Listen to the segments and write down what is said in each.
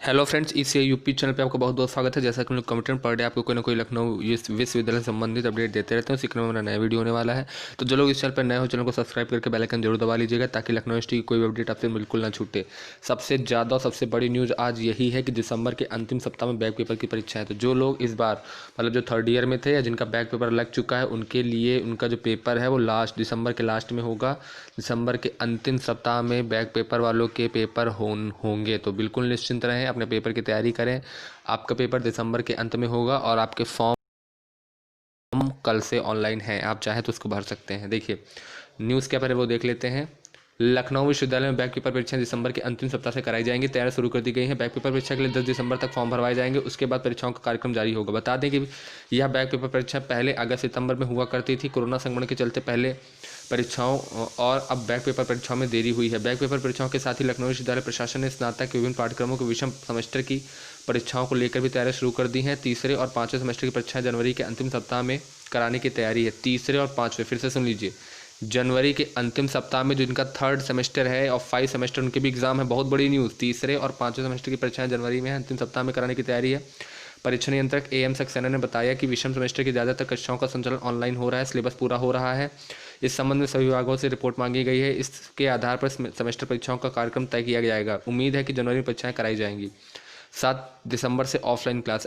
Hello friends, इस UP channel पे आपका बहुत बहुत स्वागत है। जैसा कि हम लोग कमेंट पर डे आपको कोई ना कोई लखनऊ विश्वविद्यालय से संबंधित अपडेट देते रहते हैं। उसी क्रम में मेरा नया वीडियो होने वाला है। तो जो लोग इस चैनल पर नए हो, चैनल को सब्सक्राइब करके बेल आइकन जरूर दबा लीजिएगा ताकि लखनऊ यूनिवर्सिटी की कोई भी अपडेट आपसे बिल्कुल ना छूटे। सबसे ज़्यादा और सबसे बड़ी न्यूज़ आज यही है कि दिसंबर के अंतिम सप्ताह में बैक पेपर की परीक्षा है। तो जो लोग इस बार मतलब जो थर्ड ईयर में थे या जिनका बैक पेपर लग चुका है, उनके लिए उनका जो पेपर है वो दिसंबर के लास्ट में होगा। दिसंबर के अंतिम सप्ताह में बैक पेपर वालों के पेपर होंगे। तो बिल्कुल निश्चिंत रहें, अपने पेपर की तैयारी करें। आपका पेपर दिसंबर के अंत में होगा और आपके फॉर्म कल से ऑनलाइन हैं। आप चाहें तो उसको भर सकते हैं। देखिए न्यूज़ क्या पहले वो देख लेते हैं। लखनऊ विश्वविद्यालय में बैक पेपर परीक्षा दिसंबर के अंतिम सप्ताह से कराई जाएंगी। तैयारी शुरू कर दी गई है। बैक पेपर परीक्षा के लिए 10 दिसंबर तक फॉर्म भरवाए जाएंगे। उसके बाद परीक्षाओं का कार्यक्रम जारी होगा। बता दें कि यह बैक पेपर परीक्षा पहले अगस्त सितंबर में हुआ करती थी। कोरोना संक्रमण के चलते पहले परीक्षाओं और अब बैक पेपर परीक्षाओं में देरी हुई है। बैक पेपर परीक्षाओं के साथ ही लखनऊ विश्वविद्यालय प्रशासन ने स्नातक के विभिन्न पाठ्यक्रमों के विषम सेमेस्टर की परीक्षाओं को लेकर भी तैयारी शुरू कर दी है। तीसरे और पांचवें सेमेस्टर की परीक्षाएं जनवरी के अंतिम सप्ताह में कराने की तैयारी है। तीसरे और पांचवें, फिर से सुन लीजिए, जनवरी के अंतिम सप्ताह में जो इनका थर्ड सेमेस्टर है और 5 सेमेस्टर उनके भी एग्जाम है। बहुत बड़ी न्यूज़, तीसरे और पांचवें सेमेस्टर की परीक्षाएं जनवरी में अंतिम सप्ताह में कराने की तैयारी है। परीक्षा नियंत्रक AM सक्सेना ने बताया कि विषम सेमेस्टर की ज़्यादातर कक्षाओं का संचालन ऑनलाइन हो रहा है। सिलेबस पूरा हो रहा है। इस संबंध में सभी विभागों से रिपोर्ट मांगी गई है। इसके आधार पर सेमेस्टर परीक्षाओं का कार्यक्रम तय किया जाएगा। उम्मीद है कि जनवरी में परीक्षाएं कराई जाएंगी। 7 दिसंबर से ऑफलाइन क्लास।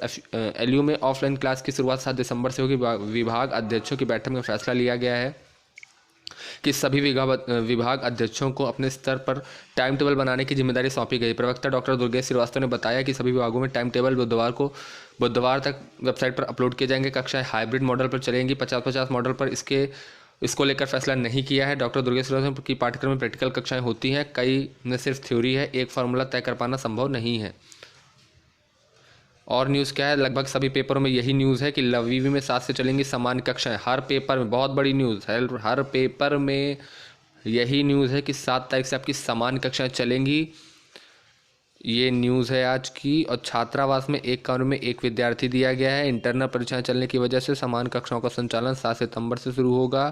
LU में ऑफलाइन क्लास की शुरुआत 7 दिसंबर से होगी। विभाग अध्यक्षों की बैठक में फैसला लिया गया है कि सभी विभाग अध्यक्षों को अपने स्तर पर टाइम टेबल बनाने की जिम्मेदारी सौंपी गई। प्रवक्ता डॉक्टर दुर्गेश श्रीवास्तव ने बताया कि सभी विभागों में टाइम टेबल बुधवार तक वेबसाइट पर अपलोड किए जाएंगे। कक्षाएं हाइब्रिड मॉडल पर चलेंगी। 50-50 मॉडल पर इसको लेकर फैसला नहीं किया है। डॉक्टर दुर्गेश श्रीवास्तव की पाठ्यक्रम में प्रैक्टिकल कक्षाएं होती हैं, कई में सिर्फ थ्योरी है। एक फार्मूला तय कर पाना संभव नहीं है। और न्यूज़ क्या है, लगभग सभी पेपरों में यही न्यूज़ है कि लवीवी में 7 से चलेंगी सामान्य कक्षाएं। हर पेपर में, बहुत बड़ी न्यूज़ है, हर पेपर में यही न्यूज़ है कि 7 तारीख से आपकी सामान्य कक्षाएं चलेंगी। ये न्यूज़ है आज की। और छात्रावास में एक कमरे में एक विद्यार्थी दिया गया है। इंटरनल परीक्षाएं चलने की वजह से सामान्य कक्षाओं का संचालन 7 सितंबर से शुरू होगा।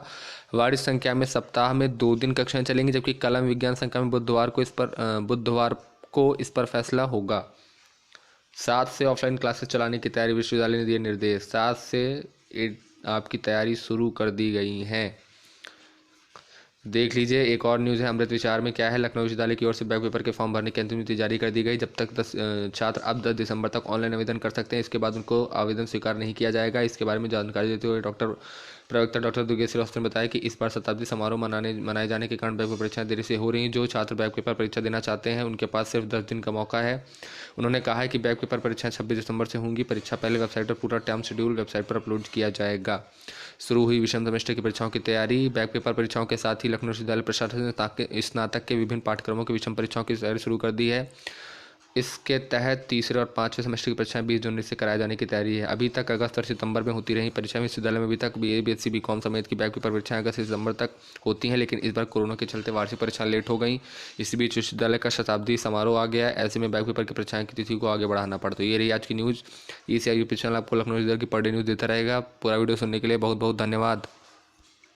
वार्षिक संख्या में सप्ताह में 2 दिन कक्षाएं चलेंगी, जबकि कलम विज्ञान संख्या में बुधवार को इस पर फैसला होगा। 7 से ऑफलाइन क्लासेस चलाने की तैयारी, विश्वविद्यालय ने दिए निर्देश। 7 से आपकी तैयारी शुरू कर दी गई है। देख लीजिए एक और न्यूज़ है अमृत विचार में। क्या है, लखनऊ विश्वविद्यालय की ओर से बैक पेपर के फॉर्म भरने की अंतिम तिथि जारी कर दी गई। जब तक छात्र अब 10 दिसंबर तक ऑनलाइन आवेदन कर सकते हैं। इसके बाद उनको आवेदन स्वीकार नहीं किया जाएगा। इसके बारे में जानकारी देते हुए प्रवक्ता डॉक्टर दुर्गेश श्रीवास्तव ने बताया कि इस बार शताब्दी समारोह मनाए जाने के कारण बैक पेपर परीक्षाएं देरी से हो रही हैं। जो छात्र बैक पेपर परीक्षा देना चाहते हैं उनके पास सिर्फ 10 दिन का मौका है। उन्होंने कहा है कि बैक पेपर परीक्षाएं 26 दिसंबर से होंगी। परीक्षा पहले वेबसाइट पर पूरा टाइम शेड्यूल वेबसाइट पर अपलोड किया जाएगा। शुरू हुई विषम सेमेस्टर की परीक्षाओं की तैयारी। बैक पेपर परीक्षाओं के साथ ही लखनऊ विश्वविद्यालय प्रशासन ने स्नातक के विभिन्न पाठ्यक्रमों की विषम परीक्षाओं की तैयारी शुरू कर दी है। इसके तहत तीसरे और पांचवें सेमेस्टर की परीक्षाएं 20 जनवरी से कराए जाने की तैयारी है। अभी तक अगस्त और सितंबर में होती रही परीक्षाएं। विश्वविद्यालय में अभी तक BA BSc BCom समेत की बैक पेपर परीक्षाएं अगस्त से सितंबर तक होती हैं, लेकिन इस बार कोरोना के चलते वार्षिक परीक्षाएं लेट हो गई। इस बीच विश्वविद्यालय का शताब्दी समारोह आ गया है। ऐसे में बैक पेपर की परीक्षाएं की तिथि को आगे बढ़ाना पड़ा। तो ये रही आज की न्यूज़। ECI यूपी चैनल आपको लखनऊ विश्वविद्यालय की पर डे न्यूज़ देता रहेगा। पूरा वीडियो सुनने के लिए बहुत बहुत धन्यवाद।